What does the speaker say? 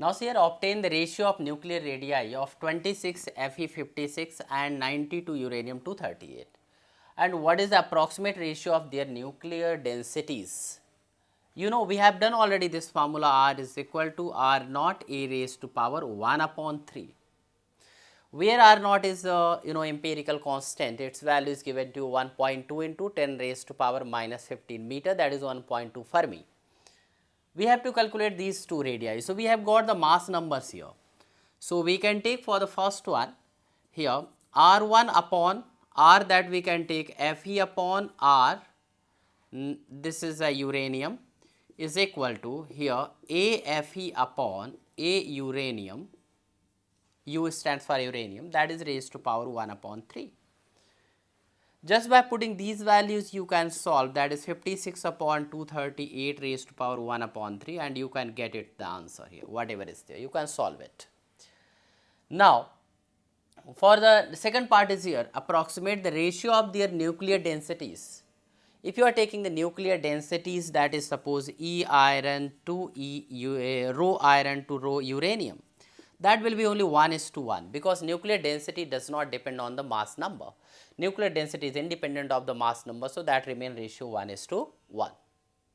Now see here, obtain the ratio of nuclear radii of 26 Fe56 and 92 uranium 238, and what is the approximate ratio of their nuclear densities. You know, we have done already this formula, R is equal to R naught A raised to power 1 upon 3, where R naught is empirical constant. Its value is given to 1.2 into 10 raised to power minus 15 meter, that is 1.2 Fermi. We have to calculate these two radii. So, we have got the mass numbers here. So, we can take for the first one here R1 upon R, that we can take Fe upon R, this is a uranium, is equal to here A Fe upon A uranium, U stands for uranium, that is raised to power 1 upon 3. Just by putting these values you can solve, that is 56 upon 238 raised to power 1 upon 3, and you can get it the answer here, whatever is there, you can solve it. Now, for the second part is here, approximate the ratio of their nuclear densities. If you are taking the nuclear densities, that is suppose E iron to rho iron to rho uranium, that will be only 1:1, because nuclear density does not depend on the mass number. Nuclear density is independent of the mass number, so that remain ratio 1:1.